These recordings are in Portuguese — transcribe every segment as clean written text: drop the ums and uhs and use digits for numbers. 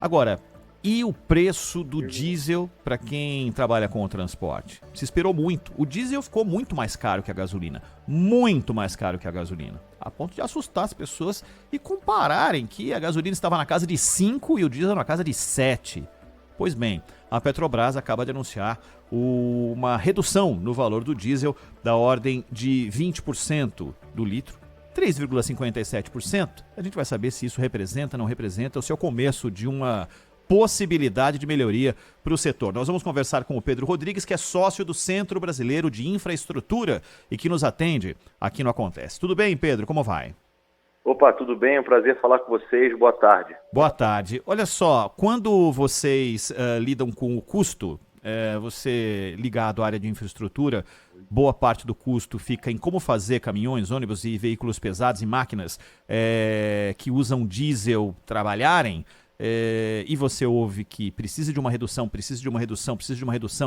Agora, e o preço do diesel para quem trabalha com o transporte? Se esperou muito. O diesel ficou muito mais caro que a gasolina. Muito mais caro que a gasolina. A ponto de assustar as pessoas e compararem que a gasolina estava na casa de 5 e o diesel na casa de 7. Pois bem, a Petrobras acaba de anunciar uma redução no valor do diesel da ordem de 20% do litro. 3,57%. A gente vai saber se isso representa, não representa, ou se é o começo de uma possibilidade de melhoria para o setor. Nós vamos conversar com o Pedro Rodrigues, que é sócio do Centro Brasileiro de Infraestrutura e que nos atende aqui no Acontece. Tudo bem, Pedro? Como vai? Opa, tudo bem? É um prazer falar com vocês. Boa tarde. Boa tarde. Olha só, quando vocês lidam com o custo, você ligado à área de infraestrutura, boa parte do custo fica em como fazer caminhões, ônibus e veículos pesados e máquinas que usam diesel trabalharem. E você ouve que precisa de uma redução,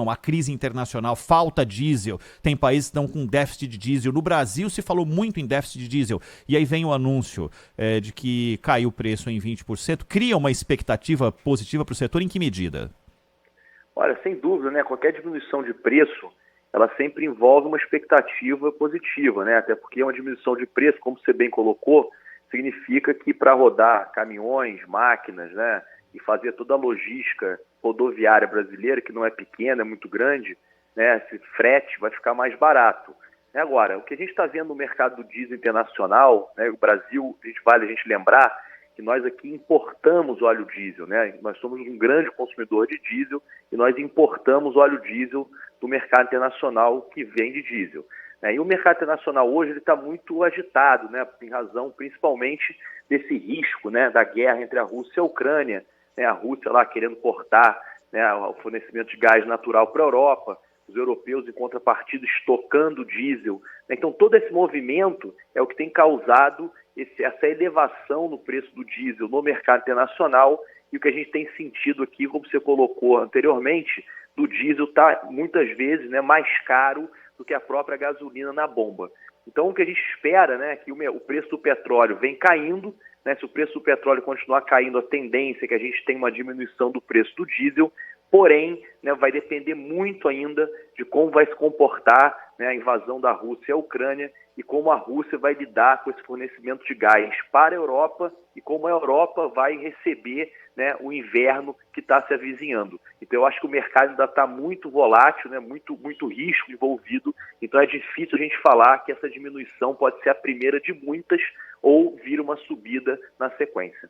a crise internacional, falta diesel, tem países que estão com déficit de diesel, no Brasil se falou muito em déficit de diesel, e aí vem o anúncio de que caiu o preço em 20%, cria uma expectativa positiva para o setor em que medida? Olha, sem dúvida, né? Qualquer diminuição de preço, ela sempre envolve uma expectativa positiva, né? Até porque uma diminuição de preço, como você bem colocou, significa que para rodar caminhões, máquinas, né, e fazer toda a logística rodoviária brasileira, que não é pequena, é muito grande, né, esse frete vai ficar mais barato. Agora, o que a gente está vendo no mercado do diesel internacional, né, o Brasil, vale a gente lembrar que nós aqui importamos óleo diesel, né, nós somos um grande consumidor de diesel e nós importamos óleo diesel do mercado internacional que vende diesel. E o mercado internacional hoje está muito agitado, né, em razão principalmente desse risco, né, da guerra entre a Rússia e a Ucrânia, né, a Rússia lá querendo cortar, né, o fornecimento de gás natural para a Europa, os europeus em contrapartida estocando diesel. Então todo esse movimento é o que tem causado essa elevação no preço do diesel no mercado internacional, e o que a gente tem sentido aqui, como você colocou anteriormente, do diesel está muitas vezes, né, mais caro do que a própria gasolina na bomba. Então o que a gente espera, né, é que o preço do petróleo vem caindo, né, se o preço do petróleo continuar caindo, a tendência é que a gente tenha uma diminuição do preço do diesel, porém, né, vai depender muito ainda de como vai se comportar, né, a invasão da Rússia à Ucrânia e como a Rússia vai lidar com esse fornecimento de gás para a Europa e como a Europa vai receber, né, o inverno que está se avizinhando. Então eu acho que o mercado ainda está muito volátil, né, muito risco envolvido, então é difícil a gente falar que essa diminuição pode ser a primeira de muitas ou vir uma subida na sequência.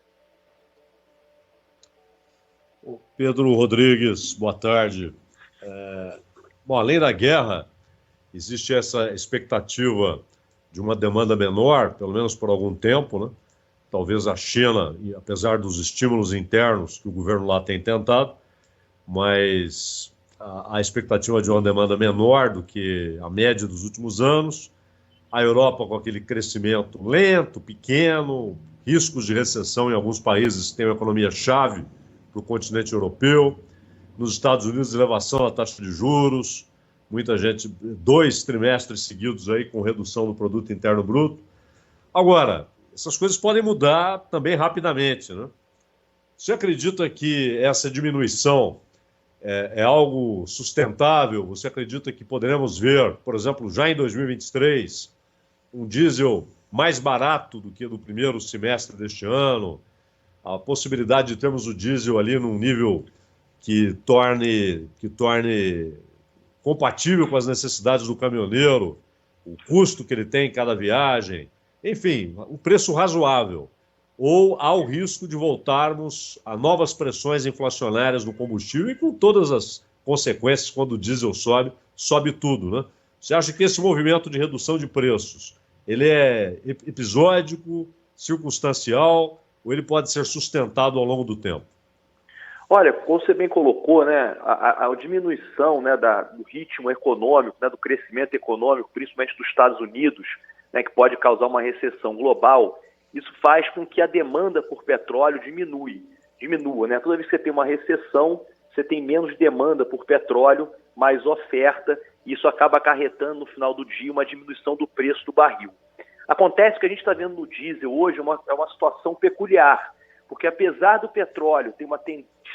Pedro Rodrigues, boa tarde. Bom, além da guerra, existe essa expectativa de uma demanda menor, pelo menos por algum tempo, né? Talvez a China, apesar dos estímulos internos que o governo lá tem tentado, mas a expectativa de uma demanda menor do que a média dos últimos anos, a Europa com aquele crescimento lento, pequeno, riscos de recessão em alguns países que têm uma economia-chave para o continente europeu, nos Estados Unidos, elevação da taxa de juros, muita gente, 2 trimestres seguidos aí com redução do produto interno bruto. Agora, essas coisas podem mudar também rapidamente, né? Você acredita que essa diminuição é algo sustentável? Você acredita que poderemos ver, por exemplo, já em 2023, um diesel mais barato do que no primeiro semestre deste ano? A possibilidade de termos o diesel ali num nível que torne compatível com as necessidades do caminhoneiro, o custo que ele tem em cada viagem, enfim, um preço razoável. Ou há o risco de voltarmos a novas pressões inflacionárias no combustível e com todas as consequências quando o diesel sobe tudo, né? Você acha que esse movimento de redução de preços, ele é episódico, circunstancial, ou ele pode ser sustentado ao longo do tempo? Olha, como você bem colocou, né, a diminuição, né, do ritmo econômico, né, do crescimento econômico, principalmente dos Estados Unidos, né, que pode causar uma recessão global, isso faz com que a demanda por petróleo diminua, né? Toda vez que você tem uma recessão, você tem menos demanda por petróleo, mais oferta, e isso acaba acarretando no final do dia uma diminuição do preço do barril. Acontece que a gente está vendo no diesel hoje é uma situação peculiar, porque apesar do petróleo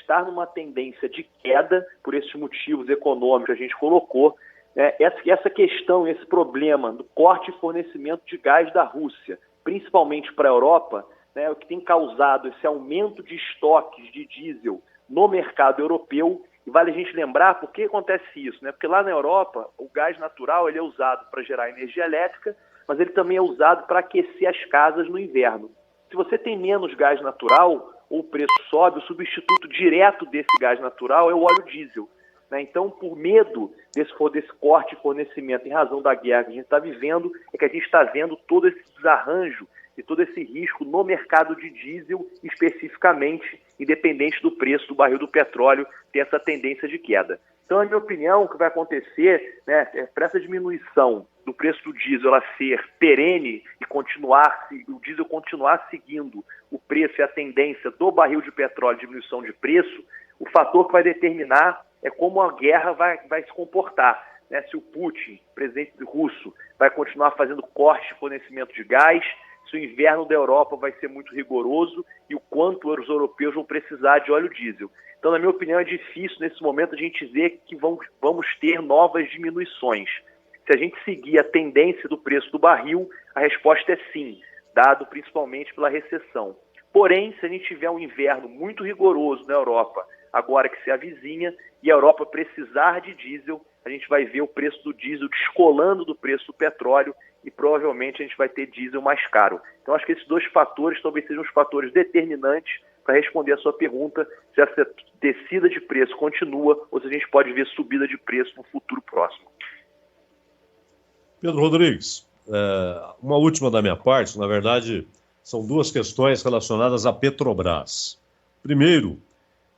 estar numa tendência de queda, por esses motivos econômicos que a gente colocou, essa questão, esse problema do corte e fornecimento de gás da Rússia, principalmente para a Europa, o que tem causado esse aumento de estoques de diesel no mercado europeu. E vale a gente lembrar por que acontece isso, Porque lá na Europa o gás natural ele é usado para gerar energia elétrica, mas ele também é usado para aquecer as casas no inverno. Se você tem menos gás natural, ou o preço sobe, o substituto direto desse gás natural é o óleo diesel. Então, por medo desse corte de fornecimento em razão da guerra que a gente está vivendo, é que a gente está vendo todo esse desarranjo e todo esse risco no mercado de diesel, especificamente, independente do preço do barril do petróleo, ter essa tendência de queda. Então, na minha opinião, o que vai acontecer, para essa diminuição do preço do diesel ela ser perene e o diesel continuar seguindo o preço e a tendência do barril de petróleo de diminuição de preço, o fator que vai determinar é como a guerra vai se comportar. Se o Putin, presidente russo, vai continuar fazendo corte de fornecimento de gás, se o inverno da Europa vai ser muito rigoroso e o quanto os europeus vão precisar de óleo diesel. Então, na minha opinião, é difícil nesse momento a gente ver que vamos ter novas diminuições. Se a gente seguir a tendência do preço do barril, a resposta é sim, dado principalmente pela recessão. Porém, se a gente tiver um inverno muito rigoroso na Europa, agora que se avizinha, e a Europa precisar de diesel, a gente vai ver o preço do diesel descolando do preço do petróleo e provavelmente a gente vai ter diesel mais caro. Então, acho que esses dois fatores talvez sejam os fatores determinantes para responder a sua pergunta, se essa descida de preço continua ou se a gente pode ver subida de preço no futuro próximo. Pedro Rodrigues, uma última da minha parte, na verdade, são duas questões relacionadas à Petrobras. Primeiro,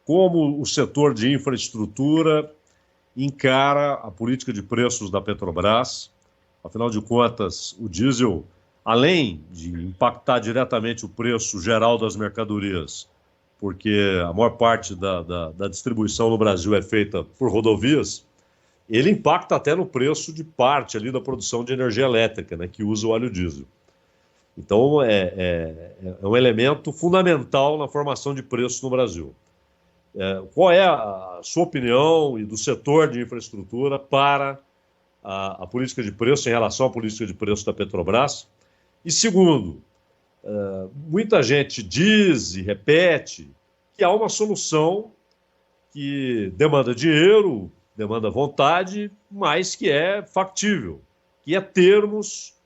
como o setor de infraestrutura encara a política de preços da Petrobras. Afinal de contas, o diesel, além de impactar diretamente o preço geral das mercadorias, porque a maior parte da distribuição no Brasil é feita por rodovias, ele impacta até no preço de parte ali da produção de energia elétrica, que usa o óleo diesel. Então, é um elemento fundamental na formação de preços no Brasil. Qual é a sua opinião e do setor de infraestrutura para a política de preço em relação à política de preço da Petrobras? E segundo, muita gente diz e repete que há uma solução que demanda dinheiro, demanda vontade, mas que é factível, que é termos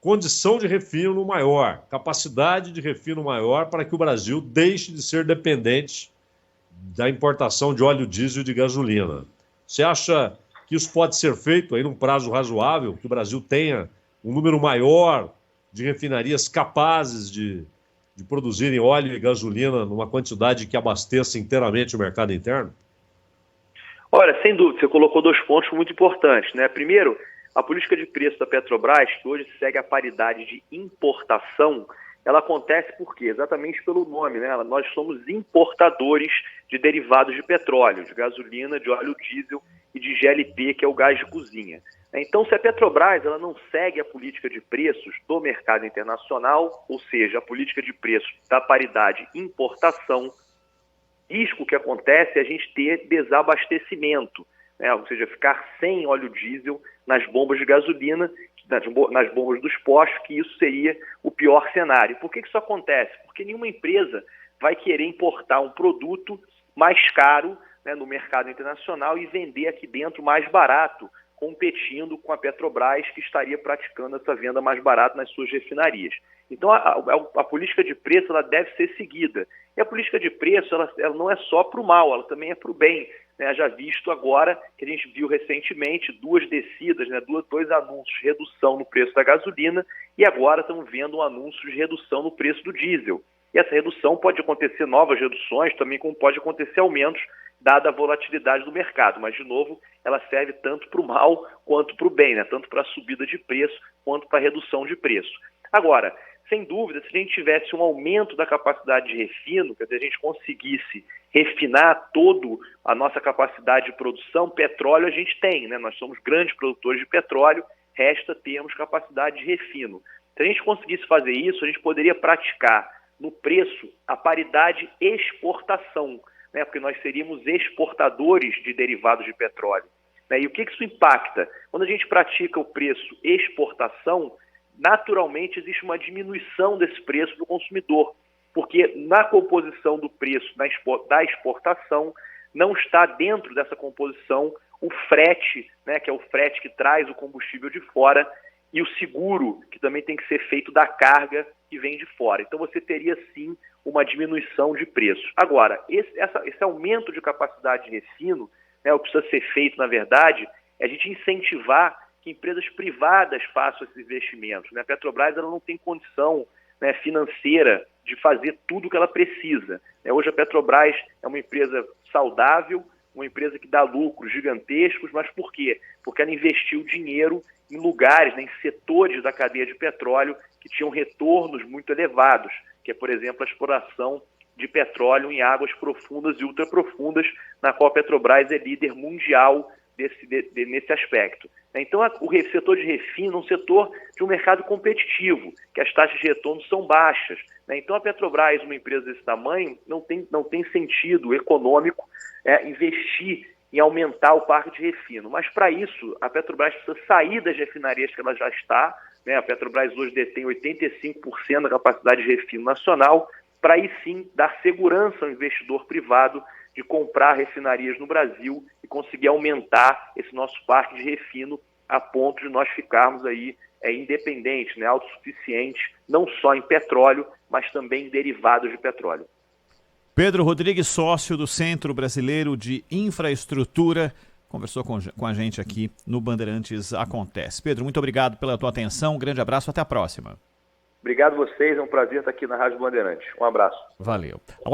condição de refino maior, capacidade de refino maior para que o Brasil deixe de ser dependente da importação de óleo diesel e de gasolina. Você acha que isso pode ser feito aí num prazo razoável, que o Brasil tenha um número maior de refinarias capazes de produzirem óleo e gasolina numa quantidade que abasteça inteiramente o mercado interno? Olha, sem dúvida, você colocou dois pontos muito importantes, Primeiro, a política de preço da Petrobras, que hoje segue a paridade de importação, ela acontece por quê? Exatamente pelo nome, Nós somos importadores de derivados de petróleo, de gasolina, de óleo diesel e de GLP, que é o gás de cozinha. Então, se a Petrobras ela não segue a política de preços do mercado internacional, ou seja, a política de preços da paridade importação, risco que acontece é a gente ter desabastecimento, ou seja, ficar sem óleo diesel nas bombas de gasolina, nas bombas dos postos, que isso seria o pior cenário. Por que isso acontece? Porque nenhuma empresa vai querer importar um produto mais caro no mercado internacional e vender aqui dentro mais barato, competindo com a Petrobras, que estaria praticando essa venda mais barata nas suas refinarias. Então, a política de preço ela deve ser seguida. E a política de preço ela não é só para o mal, ela também é para o bem. Já visto agora, que a gente viu recentemente, duas descidas, dois anúncios de redução no preço da gasolina, e agora estamos vendo um anúncio de redução no preço do diesel. E essa redução pode acontecer, novas reduções, também como pode acontecer aumentos, dada a volatilidade do mercado. Mas, de novo, ela serve tanto para o mal quanto para o bem, tanto para a subida de preço quanto para a redução de preço. Agora, sem dúvida, se a gente tivesse um aumento da capacidade de refino, quer dizer, a gente conseguisse refinar toda a nossa capacidade de produção, petróleo a gente tem, Nós somos grandes produtores de petróleo, resta termos capacidade de refino. Se a gente conseguisse fazer isso, a gente poderia praticar no preço a paridade exportação, né? Porque nós seríamos exportadores de derivados de petróleo. Né? E o que isso impacta? Quando a gente pratica o preço exportação, naturalmente existe uma diminuição desse preço para o consumidor, porque na composição do preço da exportação não está dentro dessa composição o frete, né, que é o frete que traz o combustível de fora, e o seguro, que também tem que ser feito da carga que vem de fora. Então você teria sim uma diminuição de preço. Agora, esse aumento de capacidade de refino, né, o que precisa ser feito, na verdade, é a gente incentivar que empresas privadas façam esses investimentos. Né? A Petrobras ela não tem condição, né, financeira de fazer tudo o que ela precisa. Hoje a Petrobras é uma empresa saudável, uma empresa que dá lucros gigantescos, mas por quê? Porque ela investiu dinheiro em lugares, né, em setores da cadeia de petróleo que tinham retornos muito elevados, que é, por exemplo, a exploração de petróleo em águas profundas e ultraprofundas, na qual a Petrobras é líder mundial nesse aspecto. Então, o setor de refino é um setor de um mercado competitivo, que as taxas de retorno são baixas. Então, a Petrobras, uma empresa desse tamanho, não tem sentido econômico investir em aumentar o parque de refino. Mas, para isso, a Petrobras precisa sair das refinarias que ela já está. A Petrobras hoje detém 85% da capacidade de refino nacional, para aí sim dar segurança ao investidor privado de comprar refinarias no Brasil e conseguir aumentar esse nosso parque de refino a ponto de nós ficarmos aí independentes, né, autossuficientes, não só em petróleo, mas também em derivados de petróleo. Pedro Rodrigues, sócio do Centro Brasileiro de Infraestrutura, conversou com a gente aqui no Bandeirantes Acontece. Pedro, muito obrigado pela tua atenção, um grande abraço, até a próxima. Obrigado a vocês, é um prazer estar aqui na Rádio Bandeirantes. Um abraço. Valeu. Agora